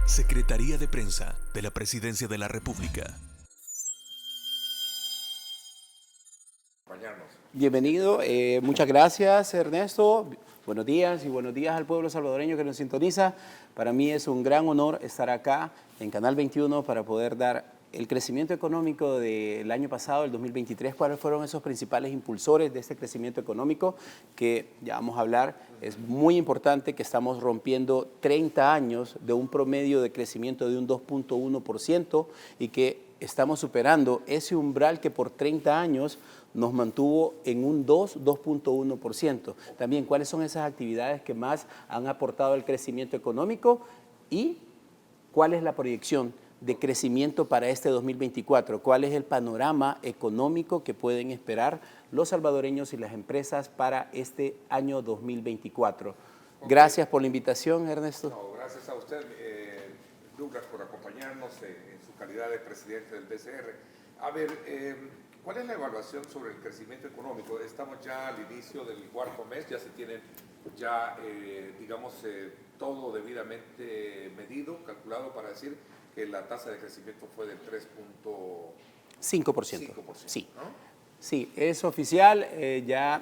Secretaría de Prensa de la Presidencia de la República. Bienvenido, muchas gracias Ernesto. Buenos días y buenos días al pueblo salvadoreño que nos sintoniza. Para mí es un gran honor estar acá en Canal 21 para poder dar el crecimiento económico del año pasado, el 2023. ¿Cuáles fueron esos principales impulsores de este crecimiento económico? Que ya vamos a hablar. Es muy importante que estamos rompiendo 30 años de un promedio de crecimiento de un 2.1% y que estamos superando ese umbral que por 30 años nos mantuvo en un 2.1%. También, ¿cuáles son esas actividades que más han aportado al crecimiento económico y cuál es la proyección de crecimiento para este 2024? ¿Cuál es el panorama económico que pueden esperar los salvadoreños y las empresas para este año 2024? Gracias por la invitación, Ernesto. No, gracias a usted, Douglas, por acompañarnos en su calidad de presidente del BCR. A ver, ¿cuál es la evaluación sobre el crecimiento económico? Estamos ya al inicio del cuarto mes, ya se tiene todo debidamente medido, calculado para decir que la tasa de crecimiento fue del 3.5%. Sí, ¿no? Sí, es oficial, ya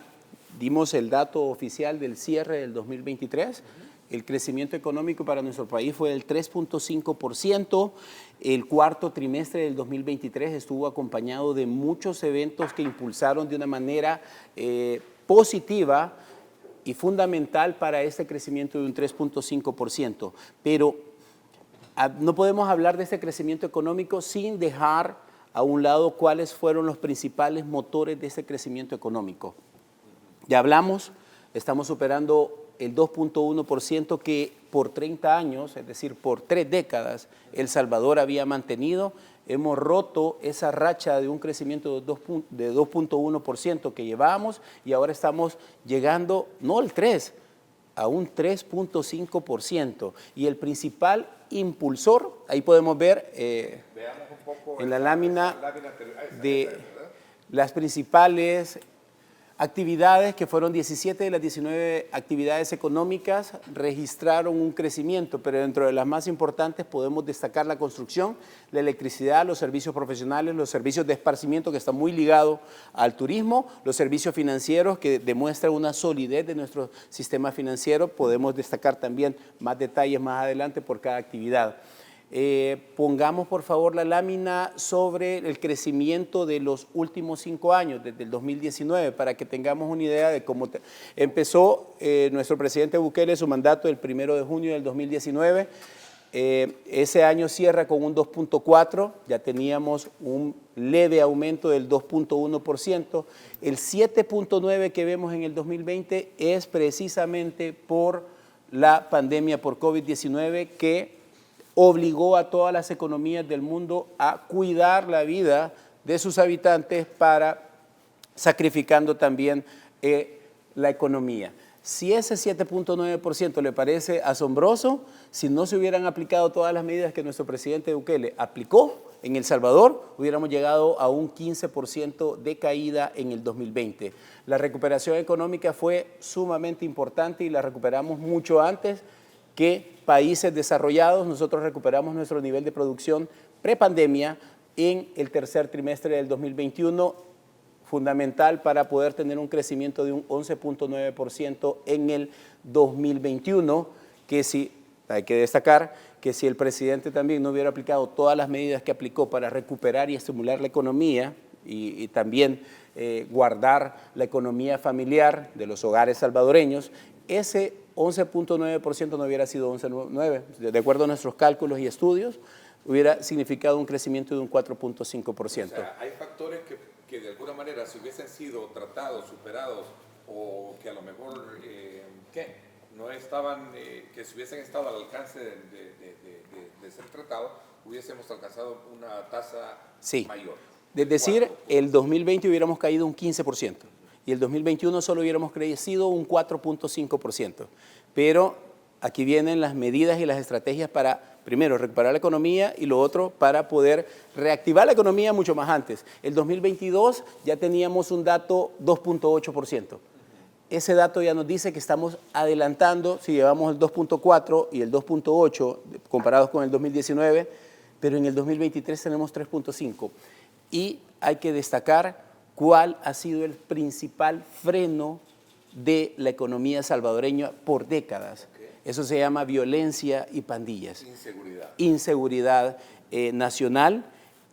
dimos el dato oficial del cierre del 2023. El crecimiento económico para nuestro país fue del 3.5%. El cuarto trimestre del 2023 estuvo acompañado de muchos eventos que impulsaron de una manera positiva y fundamental para este crecimiento de un 3.5%. Pero no podemos hablar de este crecimiento económico sin dejar a un lado cuáles fueron los principales motores de este crecimiento económico. Ya hablamos, estamos superando el 2.1% que por 30 años, es decir, por 3 décadas, El Salvador había mantenido. Hemos roto esa racha de un crecimiento de 2.1% que llevábamos y ahora estamos llegando, no al 3%, a un 3.5%. Y el principal impulsor, ahí podemos ver Veamos un poco en la lámina de las principales actividades, que fueron 17 de las 19 actividades económicas, registraron un crecimiento, pero dentro de las más importantes podemos destacar la construcción, la electricidad, los servicios profesionales, los servicios de esparcimiento, que están muy ligados al turismo, los servicios financieros, que demuestran una solidez de nuestro sistema financiero. Podemos destacar también más detalles más adelante por cada actividad. Pongamos por favor la lámina sobre el crecimiento de los últimos 5 años, desde el 2019, para que tengamos una idea de cómo empezó nuestro presidente Bukele su mandato el 1 de junio del 2019. Ese año cierra con un 2.4%, ya teníamos un leve aumento del 2.1%. El 7.9% que vemos en el 2020 es precisamente por la pandemia por COVID-19 que obligó a todas las economías del mundo a cuidar la vida de sus habitantes para sacrificando también la economía. Si ese 7.9% le parece asombroso, si no se hubieran aplicado todas las medidas que nuestro presidente Bukele aplicó en El Salvador, hubiéramos llegado a un 15% de caída en el 2020. La recuperación económica fue sumamente importante y la recuperamos mucho antes que países desarrollados. Nosotros recuperamos nuestro nivel de producción prepandemia en el tercer trimestre del 2021, fundamental para poder tener un crecimiento de un 11.9% en el 2021, que sí, hay que destacar que si el presidente también no hubiera aplicado todas las medidas que aplicó para recuperar y estimular la economía y también guardar la economía familiar de los hogares salvadoreños, ese 11.9% no hubiera sido 11.9%. De acuerdo a nuestros cálculos y estudios, hubiera significado un crecimiento de un 4.5%. O sea, hay factores que de alguna manera si hubiesen sido tratados, superados, o que a lo mejor no estaban, que si hubiesen estado al alcance de ser tratados, hubiésemos alcanzado una tasa mayor. Es decir, el 2020 hubiéramos caído un 15%. Y el 2021 solo hubiéramos crecido un 4.5%. Pero aquí vienen las medidas y las estrategias para, primero, recuperar la economía y lo otro, para poder reactivar la economía mucho más antes. El 2022 ya teníamos un dato 2.8%. ese dato ya nos dice que estamos adelantando, si llevamos el 2.4 y el 2.8 comparados con el 2019, pero en el 2023 tenemos 3.5. Y hay que destacar cuál ha sido el principal freno de la economía salvadoreña por décadas. Eso se llama violencia y pandillas. Inseguridad. Inseguridad nacional.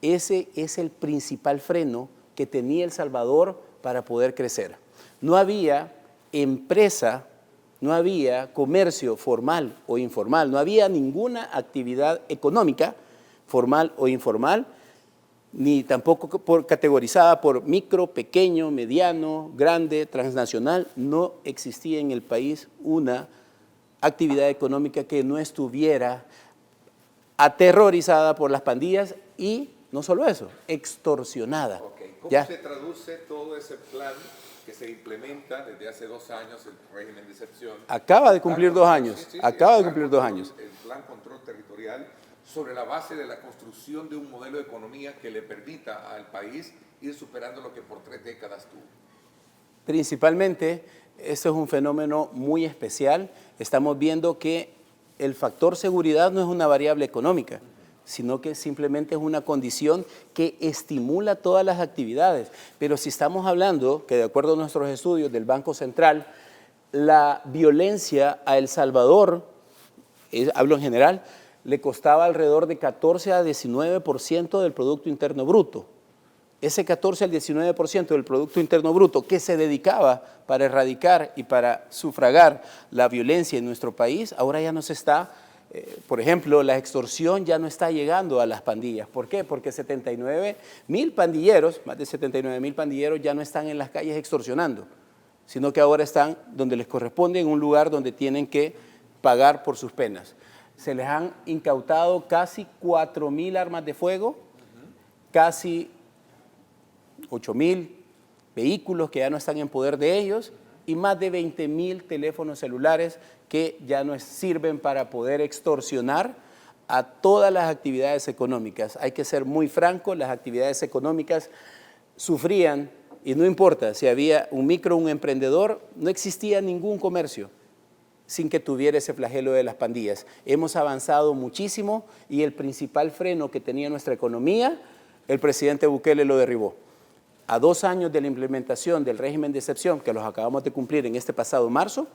Ese es el principal freno que tenía El Salvador para poder crecer. No había empresa, no había comercio formal o informal, no había ninguna actividad económica formal o informal, ni tampoco categorizada por micro, pequeño, mediano, grande, transnacional. No existía en el país una actividad económica que no estuviera aterrorizada por las pandillas y no solo eso, extorsionada. Okay. ¿Cómo ¿Ya? se traduce todo ese plan que se implementa desde hace 2 años, el régimen de excepción? Acaba de cumplir 2 años, acaba de cumplir 2 años. El plan control territorial sobre la base de la construcción de un modelo de economía que le permita al país ir superando lo que por 3 décadas tuvo. Principalmente, esto es un fenómeno muy especial. Estamos viendo que el factor seguridad no es una variable económica, sino que simplemente es una condición que estimula todas las actividades. Pero si estamos hablando, que de acuerdo a nuestros estudios del Banco Central, la violencia a El Salvador, hablo en general, le costaba alrededor de 14 a 19% del Producto Interno Bruto. Ese 14 al 19% del Producto Interno Bruto que se dedicaba para erradicar y para sufragar la violencia en nuestro país, ahora ya no se está, por ejemplo, la extorsión ya no está llegando a las pandillas. ¿Por qué? Porque 79,000 pandilleros, más de 79,000 pandilleros ya no están en las calles extorsionando, sino que ahora están donde les corresponde, en un lugar donde tienen que pagar por sus penas. Se les han incautado casi 4,000 armas de fuego, casi 8,000 vehículos que ya no están en poder de ellos y más de 20,000 teléfonos celulares que ya no sirven para poder extorsionar a todas las actividades económicas. Hay que ser muy franco, las actividades económicas sufrían, y no importa si había un micro, un emprendedor, no existía ningún comercio sin que tuviera ese flagelo de las pandillas. Hemos avanzado muchísimo y el principal freno que tenía nuestra economía, el presidente Bukele lo derribó. A 2 años de la implementación del régimen de excepción, que los acabamos de cumplir en este pasado marzo,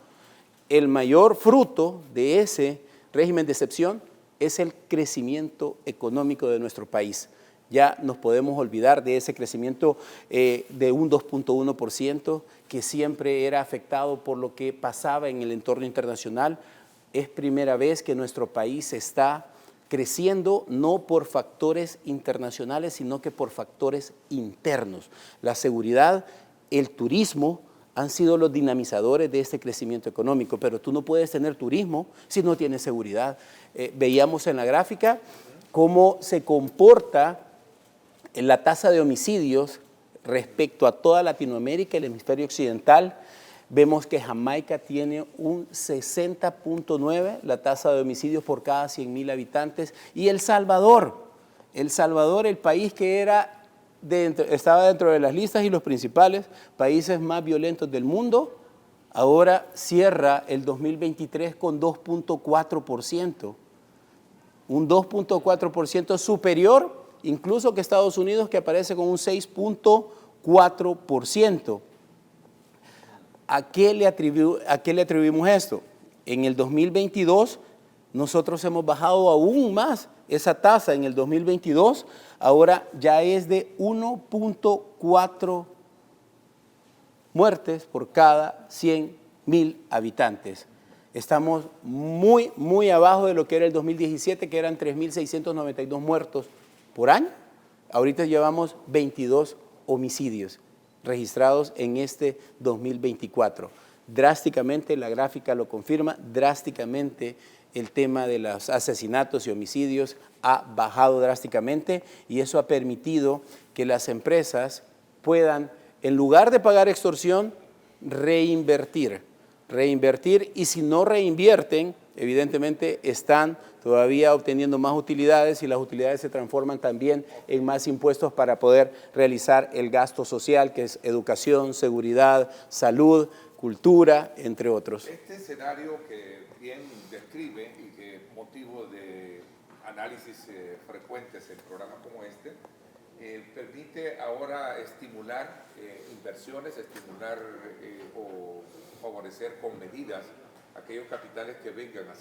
el mayor fruto de ese régimen de excepción es el crecimiento económico de nuestro país. Ya nos podemos olvidar de ese crecimiento de un 2.1% que siempre era afectado por lo que pasaba en el entorno internacional. Es primera vez que nuestro país está creciendo no por factores internacionales, sino que por factores internos. La seguridad, el turismo han sido los dinamizadores de este crecimiento económico, pero tú no puedes tener turismo si no tienes seguridad. Veíamos en la gráfica cómo se comporta la tasa de homicidios respecto a toda Latinoamérica y el hemisferio occidental. Vemos que Jamaica tiene un 60.9 la tasa de homicidios por cada 100,000 habitantes. Y El Salvador, el país que estaba dentro de las listas y los principales países más violentos del mundo, ahora cierra el 2023 con 2.4%. Un 2.4% superior incluso que Estados Unidos, que aparece con un 6.4%. ¿A qué le atribuimos esto? En el 2022 nosotros hemos bajado aún más esa tasa. En el 2022 ahora ya es de 1.4 muertes por cada 100,000 habitantes. Estamos muy, muy abajo de lo que era el 2017, que eran 3.692 muertos por año. Ahorita llevamos 22 homicidios registrados en este 2024. Drásticamente, la gráfica lo confirma, drásticamente el tema de los asesinatos y homicidios ha bajado drásticamente y eso ha permitido que las empresas puedan, en lugar de pagar extorsión, reinvertir y si no reinvierten, evidentemente están todavía obteniendo más utilidades y las utilidades se transforman también en más impuestos para poder realizar el gasto social, que es educación, seguridad, salud, cultura, entre otros. Este escenario que bien describe y que es motivo de análisis frecuentes en programas como este, permite ahora estimular inversiones, estimular o favorecer con medidas aquellos capitales que vengan a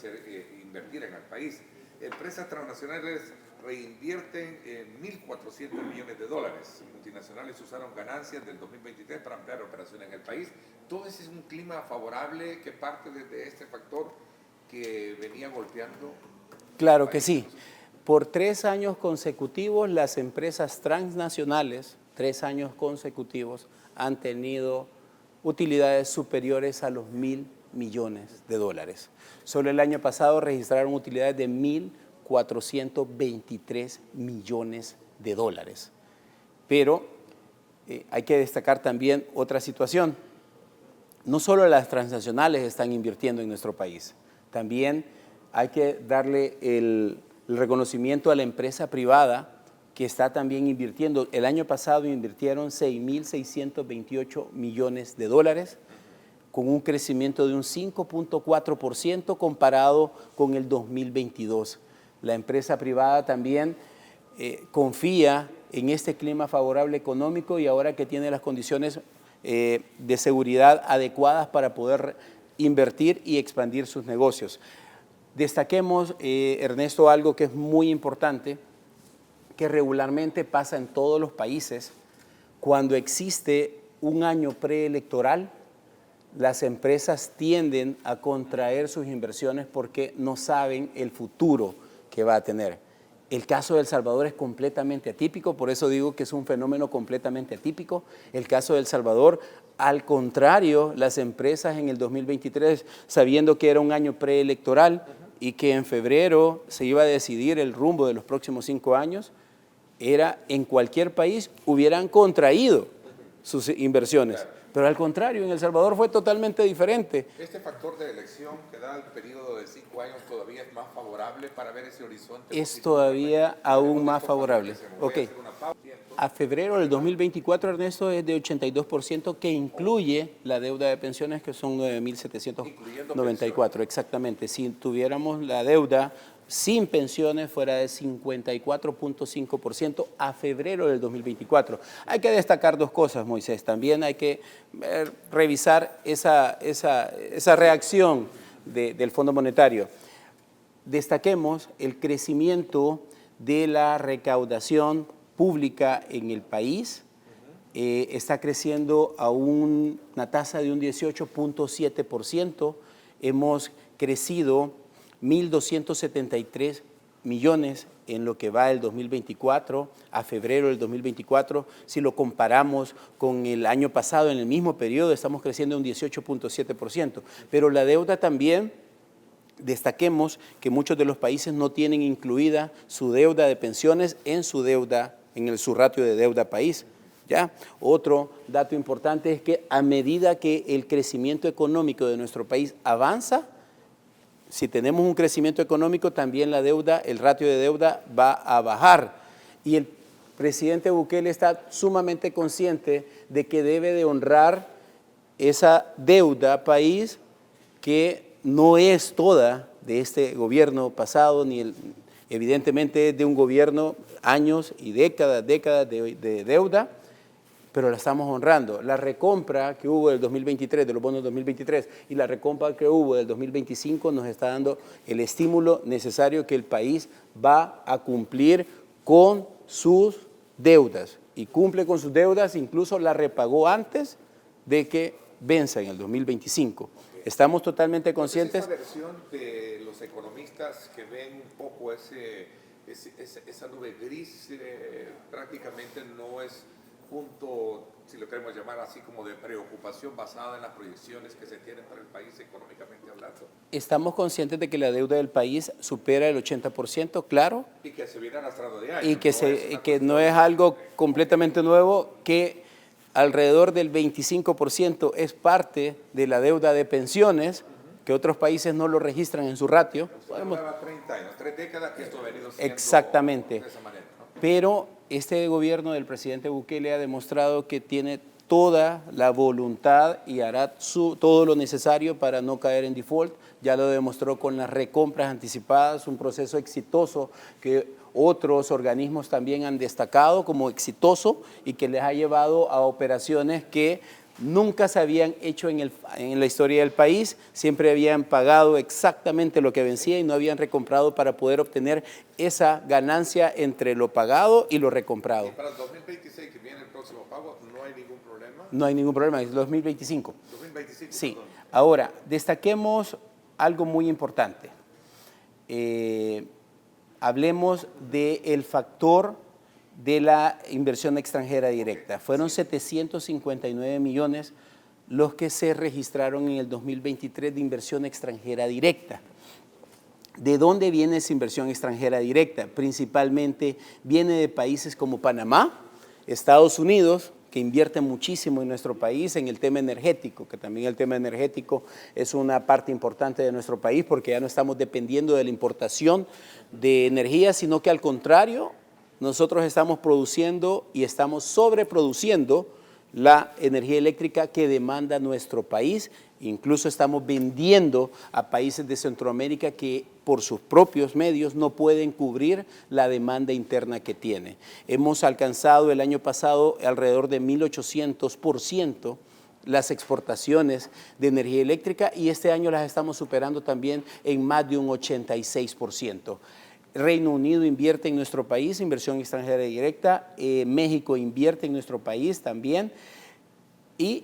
invertir en el país. Empresas transnacionales reinvierten 1.400 millones de dólares. Multinacionales usaron ganancias del 2023 para ampliar operaciones en el país. Todo ese es un clima favorable que parte de este factor que venía golpeando. Claro que sí. Por 3 años consecutivos, las empresas transnacionales, 3 años consecutivos, han tenido utilidades superiores a los 1.000 millones de dólares. Solo el año pasado registraron utilidades de 1.423 millones de dólares. Pero hay que destacar también otra situación. No solo las transnacionales están invirtiendo en nuestro país, también hay que darle el reconocimiento a la empresa privada que está también invirtiendo. El año pasado invirtieron 6.628 millones de dólares, con un crecimiento de un 5.4% comparado con el 2022. La empresa privada también confía en este clima favorable económico y ahora que tiene las condiciones de seguridad adecuadas para poder invertir y expandir sus negocios. Destaquemos, Ernesto, algo que es muy importante, que regularmente pasa en todos los países. Cuando existe un año preelectoral, las empresas tienden a contraer sus inversiones porque no saben el futuro que va a tener. El caso de El Salvador es completamente atípico, por eso digo que es un fenómeno completamente atípico. El caso de El Salvador, al contrario, las empresas en el 2023, sabiendo que era un año preelectoral y que en febrero se iba a decidir el rumbo de los próximos 5 años, en cualquier país hubieran contraído sus inversiones. Pero al contrario, en El Salvador fue totalmente diferente. Este factor de elección que da el periodo de 5 años todavía es más favorable para ver ese horizonte. Es todavía aún más favorable. Ok. A febrero del 2024, Ernesto, es de 82%, que incluye la deuda de pensiones, que son 9.794. Exactamente. Si tuviéramos la deuda sin pensiones fuera de 54.5% a febrero del 2024. Hay que destacar 2 cosas, Moisés. También hay que revisar esa reacción del Fondo Monetario. Destaquemos el crecimiento de la recaudación pública en el país. Está creciendo a una tasa de un 18.7%. Hemos crecido 1.273 millones en lo que va del 2024, a febrero del 2024. Si lo comparamos con el año pasado, en el mismo periodo, estamos creciendo un 18.7%. Pero la deuda también, destaquemos que muchos de los países no tienen incluida su deuda de pensiones en su ratio de deuda país. ¿Ya? Otro dato importante es que a medida que el crecimiento económico de nuestro país avanza, si tenemos un crecimiento económico, también la deuda, el ratio de deuda va a bajar. Y el presidente Bukele está sumamente consciente de que debe de honrar esa deuda país, que no es toda de este gobierno pasado, ni evidentemente es de un gobierno, años y décadas de deuda, pero la estamos honrando. La recompra que hubo del 2023, de los bonos 2023, y la recompra que hubo del 2025 nos está dando el estímulo necesario que el país va a cumplir con sus deudas. Y cumple con sus deudas, incluso la repagó antes de que venza en el 2025. Estamos totalmente conscientes. Esa versión de los economistas que ven un poco esa nube gris prácticamente no es punto, si lo queremos llamar así, como de preocupación basada en las proyecciones que se tienen para el país económicamente hablando. Estamos conscientes de que la deuda del país supera el 80%, claro. Y que se viene arrastrando de años. Y que no es algo completamente nuevo, que alrededor del 25% es parte de la deuda de pensiones, que otros países no lo registran en su ratio. Lleva 30 años, 3 décadas que esto ha venido siendo exactamente. de esa manera, ¿no? Pero este gobierno del presidente Bukele ha demostrado que tiene toda la voluntad y hará todo lo necesario para no caer en default. Ya lo demostró con las recompras anticipadas, un proceso exitoso que otros organismos también han destacado como exitoso y que les ha llevado a operaciones que nunca se habían hecho en la historia del país, siempre habían pagado exactamente lo que vencía y no habían recomprado para poder obtener esa ganancia entre lo pagado y lo recomprado. Y para el 2026, que viene el próximo pago, ¿no hay ningún problema? No hay ningún problema, es 2025. 2025, sí. perdón. Ahora, destaquemos algo muy importante. Hablemos del factor de la inversión extranjera directa. Fueron 759 millones los que se registraron en el 2023 de inversión extranjera directa. ¿De dónde viene esa inversión extranjera directa? Principalmente viene de países como Panamá, Estados Unidos, que invierte muchísimo en nuestro país en el tema energético, que también el tema energético es una parte importante de nuestro país porque ya no estamos dependiendo de la importación de energía, sino que al contrario, nosotros estamos produciendo y estamos sobreproduciendo la energía eléctrica que demanda nuestro país. Incluso estamos vendiendo a países de Centroamérica que por sus propios medios no pueden cubrir la demanda interna que tiene. Hemos alcanzado el año pasado alrededor de 1.800% las exportaciones de energía eléctrica y este año las estamos superando también en más de un 86%. Reino Unido invierte en nuestro país, inversión extranjera directa, México invierte en nuestro país también y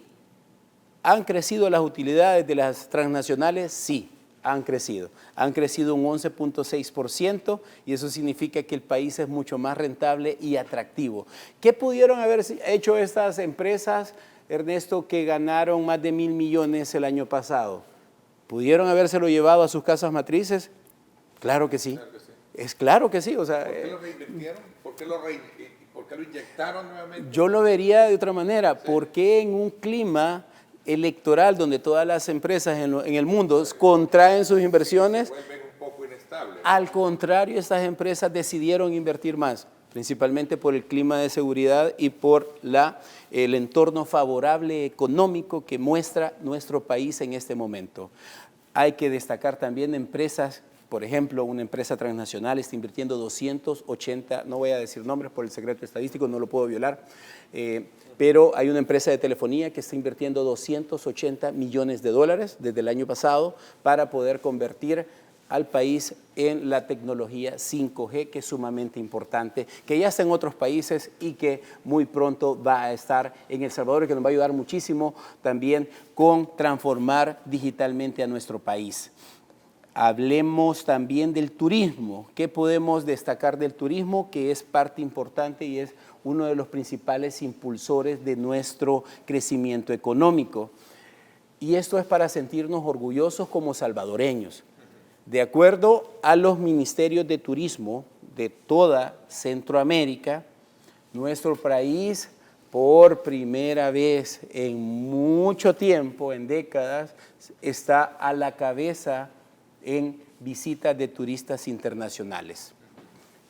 ¿han crecido las utilidades de las transnacionales? Sí, han crecido un 11.6% y eso significa que el país es mucho más rentable y atractivo. ¿Qué pudieron haber hecho estas empresas, Ernesto, que ganaron más de 1.000 millones el año pasado? ¿Pudieron habérselo llevado a sus casas matrices? Claro que sí. Es claro que sí. O sea, ¿por qué lo reinvirtieron? ¿Por qué lo inyectaron nuevamente? Yo lo vería de otra manera. Sí. ¿Por qué en un clima electoral donde todas las empresas en el mundo contraen sus inversiones? Se vuelven un poco inestables. Al contrario, estas empresas decidieron invertir más, principalmente por el clima de seguridad y por el entorno favorable económico que muestra nuestro país en este momento. Hay que destacar también empresas. Por ejemplo, una empresa transnacional está invirtiendo 280, no voy a decir nombres por el secreto estadístico, no lo puedo violar, pero hay una empresa de telefonía que está invirtiendo 280 millones de dólares desde el año pasado para poder convertir al país en la tecnología 5G, que es sumamente importante, que ya está en otros países y que muy pronto va a estar en El Salvador y que nos va a ayudar muchísimo también con transformar digitalmente a nuestro país. Hablemos también del turismo. ¿Qué podemos destacar del turismo? Que es parte importante y es uno de los principales impulsores de nuestro crecimiento económico. Y esto es para sentirnos orgullosos como salvadoreños. De acuerdo a los ministerios de turismo de toda Centroamérica, nuestro país, por primera vez en mucho tiempo, en décadas, está a la cabeza en visitas de turistas internacionales.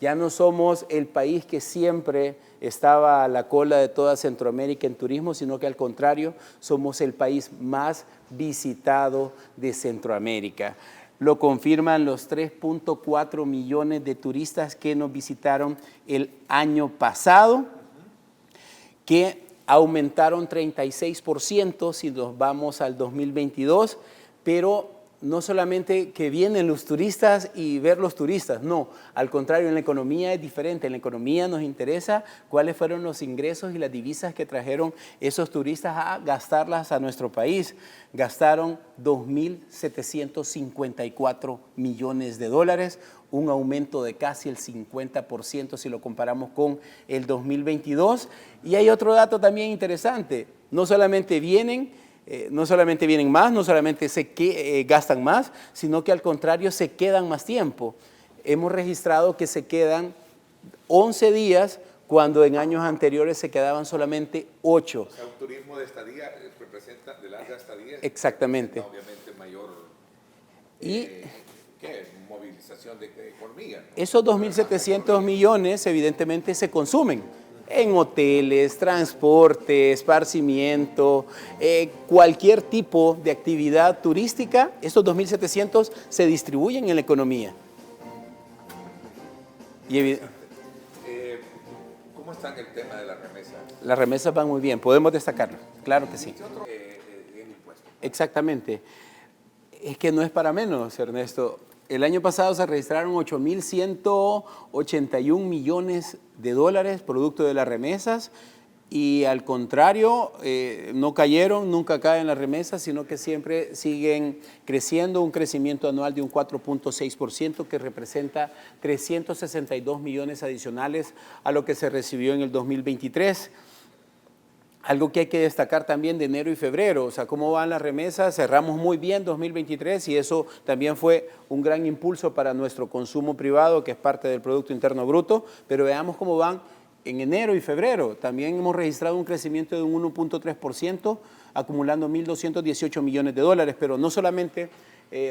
Ya no somos el país que siempre estaba a la cola de toda Centroamérica en turismo, sino que al contrario, somos el país más visitado de Centroamérica. Lo confirman los 3.4 millones de turistas que nos visitaron el año pasado, que aumentaron 36% si nos vamos al 2022, pero no solamente que vienen los turistas y ver los turistas, no, al contrario, en la economía es diferente. En la economía nos interesa cuáles fueron los ingresos y las divisas que trajeron esos turistas a gastarlas a nuestro país. Gastaron 2.754 millones de dólares, un aumento de casi el 50% si lo comparamos con el 2022. Y hay otro dato también interesante, no solamente vienen más, no solamente gastan más, sino que al contrario se quedan más tiempo. Hemos registrado que se quedan 11 días cuando en años anteriores se quedaban solamente 8. O sea, un turismo de estadía representa, de larga estadía. Exactamente. Obviamente mayor movilización de economía, ¿no? Esos 2.700 millones evidentemente se consumen. en hoteles, transporte, esparcimiento, cualquier tipo de actividad turística, estos 2.700 se distribuyen en la economía. Y ¿Cómo está en el tema de las remesas? las remesas van muy bien, podemos destacarlo, claro que sí. ¿Qué otro el impuesto? Exactamente. Es que no es para menos, Ernesto. El año pasado se registraron 8.181 millones de dólares producto de las remesas y al contrario, no cayeron, nunca caen las remesas, sino que siempre siguen creciendo, un crecimiento anual de un 4.6% que representa 362 millones adicionales a lo que se recibió en el 2023. Algo que hay que destacar también de enero y febrero, o sea, cómo van las remesas, cerramos muy bien 2023 y eso también fue un gran impulso para nuestro consumo privado, que es parte del Producto Interno Bruto, pero veamos cómo van en enero y febrero. También hemos registrado un crecimiento de un 1.3%, acumulando 1.218 millones de dólares, pero no solamente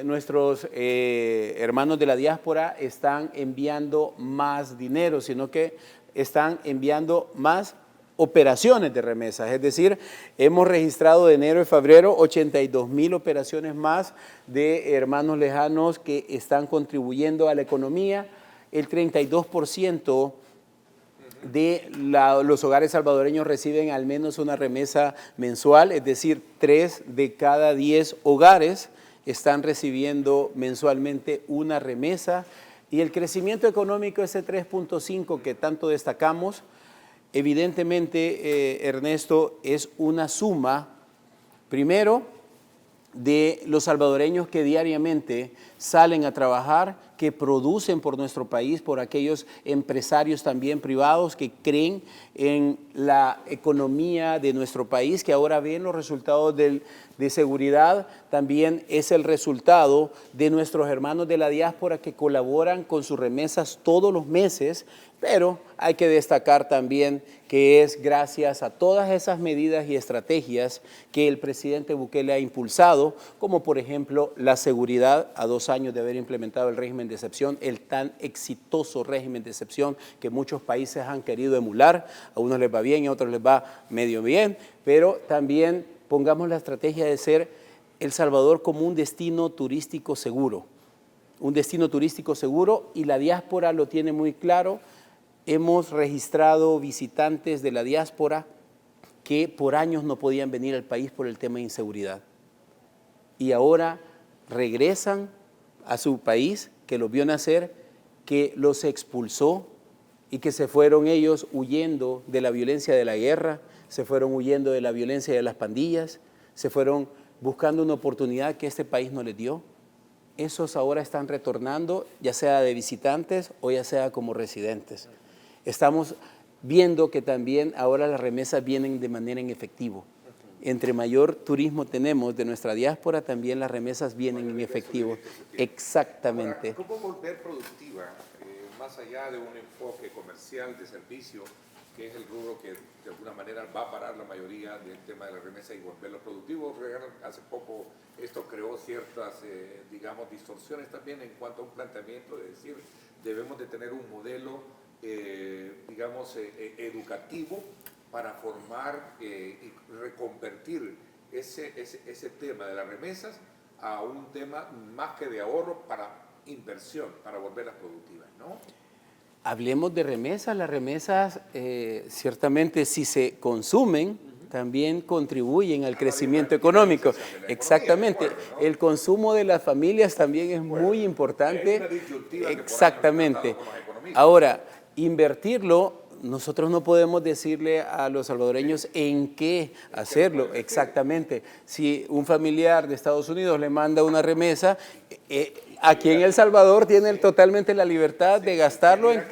nuestros hermanos de la diáspora están enviando más dinero, sino que están enviando más operaciones de remesas, es decir, hemos registrado de enero y febrero 82.000 operaciones más de hermanos lejanos que están contribuyendo a la economía. El 32% de los hogares salvadoreños reciben al menos una remesa mensual, es decir, 3 de cada 10 hogares están recibiendo mensualmente una remesa. Y el crecimiento económico, ese 3.5 que tanto destacamos, evidentemente, Ernesto, es una suma, primero, de los salvadoreños que diariamente salen a trabajar, que producen por nuestro país, por aquellos empresarios también privados que creen en la economía de nuestro país, que ahora ven los resultados de seguridad, también es el resultado de nuestros hermanos de la diáspora que colaboran con sus remesas todos los meses, pero hay que destacar también que es gracias a todas esas medidas y estrategias que el presidente Bukele ha impulsado, como por ejemplo la seguridad a 2 años de haber implementado el régimen de excepción, el tan exitoso régimen de excepción que muchos países han querido emular, a unos les va bien y a otros les va medio bien, pero también pongamos la estrategia de ser El Salvador como un destino turístico seguro, y la diáspora lo tiene muy claro. Hemos registrado visitantes de la diáspora que por años no podían venir al país por el tema de inseguridad. Y ahora regresan a su país, que los vio nacer, que los expulsó y que se fueron ellos huyendo de la violencia de la guerra, se fueron huyendo de la violencia de las pandillas, se fueron buscando una oportunidad que este país no les dio. Esos ahora están retornando, ya sea de visitantes o ya sea como residentes. Estamos viendo que también ahora las remesas vienen de manera en efectivo. Entre mayor turismo tenemos de nuestra diáspora, también las remesas vienen en efectivo. Exactamente. Ahora, ¿cómo volver productiva, más allá de un enfoque comercial de servicio, que es el rubro que de alguna manera va a parar la mayoría del tema de la remesa y volverlo productivo? Hace poco esto creó ciertas, digamos, distorsiones también en cuanto a un planteamiento de decir, debemos de tener un modelo digamos, educativo para formar y reconvertir ese tema de las remesas a un tema más que de ahorro para inversión, para volverlas productivas, ¿no? Hablemos de remesas. Las remesas, ciertamente, si se consumen, también contribuyen al crecimiento económico. Exactamente. El consumo de las familias también es muy importante. Exactamente. Ahora, invertirlo, nosotros no podemos decirle a los salvadoreños en qué hacerlo. Exactamente. Si un familiar de Estados Unidos le manda una remesa, aquí en El Salvador tiene totalmente la libertad de gastarlo en...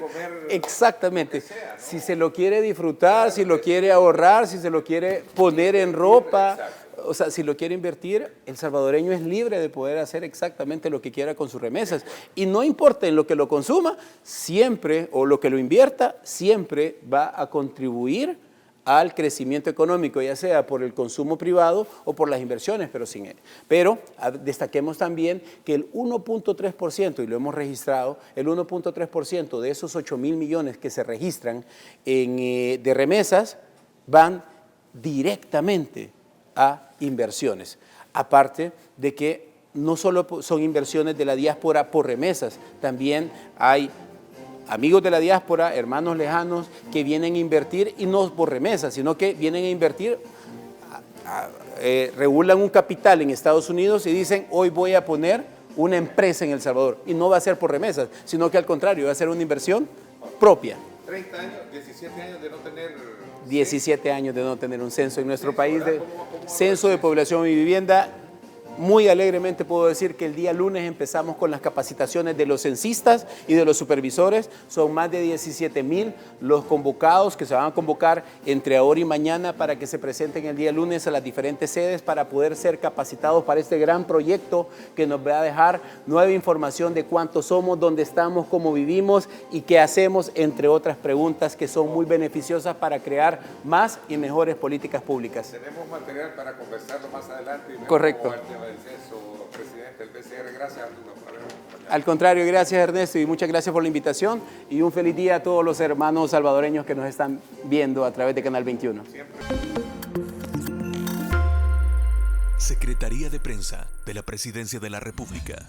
Exactamente. Si se lo quiere disfrutar, si lo quiere ahorrar, si se lo quiere poner en ropa, o sea, si lo quiere invertir, el salvadoreño es libre de poder hacer exactamente lo que quiera con sus remesas. Y no importa en lo que lo consuma, siempre, o lo que lo invierta, siempre va a contribuir al crecimiento económico, ya sea por el consumo privado o por las inversiones, pero destaquemos también que el 1.3%, y lo hemos registrado, el 1.3% de esos 8.000 millones que se registran de remesas van directamente a inversiones. Aparte de que no solo son inversiones de la diáspora por remesas, también hay amigos de la diáspora, hermanos lejanos, que vienen a invertir, y no por remesas, sino que vienen a invertir, regulan un capital en Estados Unidos y dicen, hoy voy a poner una empresa en El Salvador, y no va a ser por remesas, sino que al contrario, va a ser una inversión propia. 30 años, 17 años de no tener... 17 años de no tener un censo en nuestro país, censo de población y vivienda. Muy alegremente puedo decir que el día lunes empezamos con las capacitaciones de los censistas y de los supervisores. Son más de 17.000 los convocados que se van a convocar entre ahora y mañana para que se presenten el día lunes a las diferentes sedes para poder ser capacitados para este gran proyecto que nos va a dejar nueva información de cuántos somos, dónde estamos, cómo vivimos y qué hacemos, entre otras preguntas que son muy beneficiosas para crear más y mejores políticas públicas. Tenemos material para conversarlo más adelante. Correcto. El censo, presidente del BCR, gracias por habernos acompañado. Al contrario, gracias Ernesto y muchas gracias por la invitación y un feliz día a todos los hermanos salvadoreños que nos están viendo a través de Canal 21. Secretaría de Prensa de la Presidencia de la República.